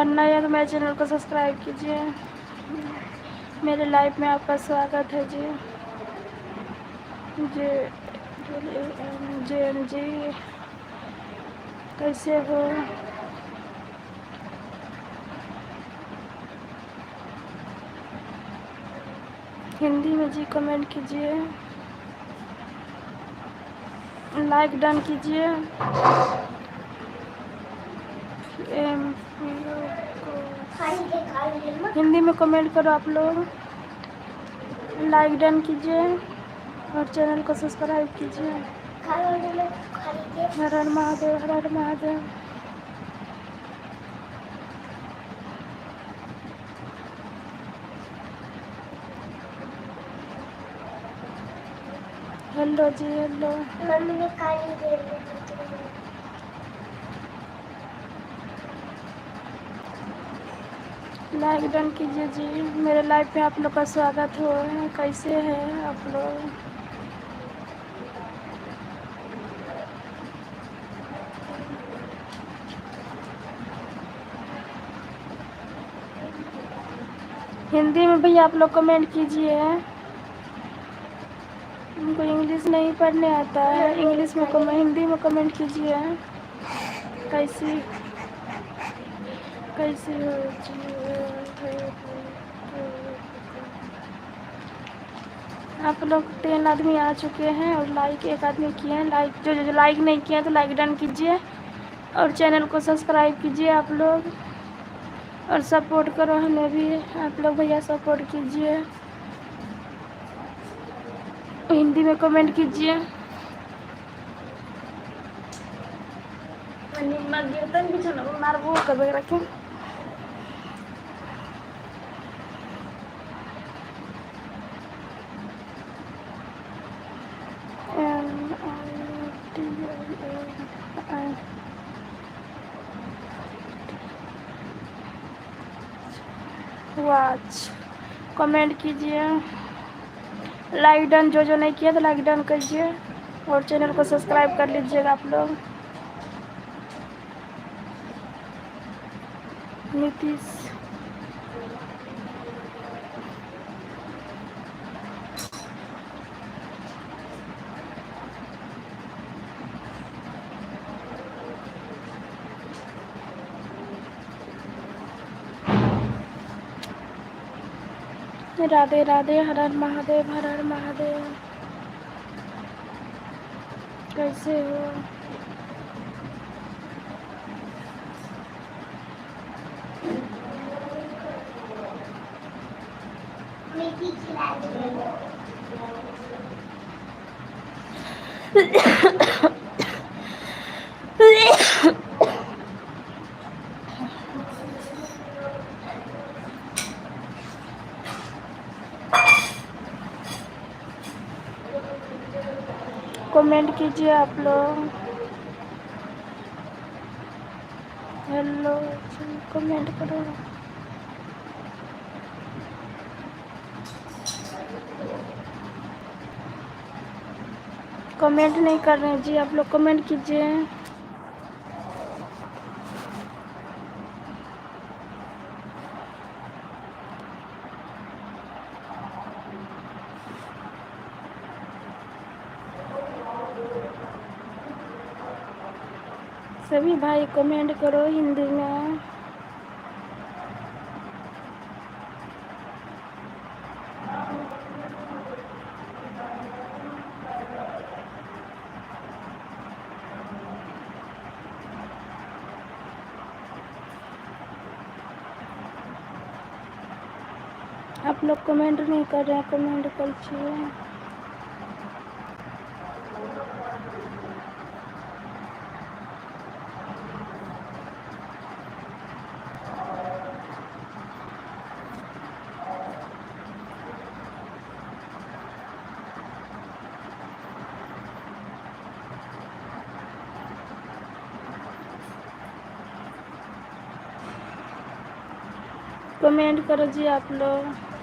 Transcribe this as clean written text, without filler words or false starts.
नए हैं तो मेरे चैनल को सब्सक्राइब कीजिए। मेरे लाइफ में आपका स्वागत है जी। जी कैसे हो? हिंदी में जी कमेंट कीजिए, लाइक डन कीजिए। हिंदी में कमेंट करो आप लोग, लाइक डन कीजिए और चैनल को सब्सक्राइब कीजिए। हर हर महादेव, हर हर महादेव। हेलो जी, हेलो। मम्मी ने खाली दे दी। लाइक डन कीजिए जी। मेरे लाइफ में आप लोग का स्वागत हो। कैसे हैं आप लोग? हिंदी में भैया आप लोग कमेंट कीजिए। उनको इंग्लिश नहीं पढ़ने आता है, इंग्लिश में हिंदी में कमेंट कीजिए। कैसी कैसी हो जी? आप लोग 10 आदमी आ चुके हैं और लाइक एक आदमी किए हैं। लाइक जो लाइक नहीं किए हैं तो लाइक डन कीजिए और चैनल को सब्सक्राइब कीजिए आप लोग और सपोर्ट करो हमें भी। आप लोग भैया सपोर्ट कीजिए, हिंदी में कमेंट कीजिए। मारबो कब रखें। वाच कमेंट कीजिए, लाइक डन। जो नहीं किया तो लाइक डन कीजिए और चैनल को सब्सक्राइब कर लीजिएगा आप लोग। नीतीश राधे राधे, हर हर महादेव, हर हर महादेव। कैसे हो? कमेंट कीजिए आप लोग। हेलो, कमेंट करो। कमेंट नहीं कर रहे हैं जी, आप लोग कमेंट कीजिए। सभी भाई कमेंट करो हिंदी में। आप लोग कमेंट नहीं कर रहे हैं, कमेंट कीजिए। कमेंट करो जी आप लोग।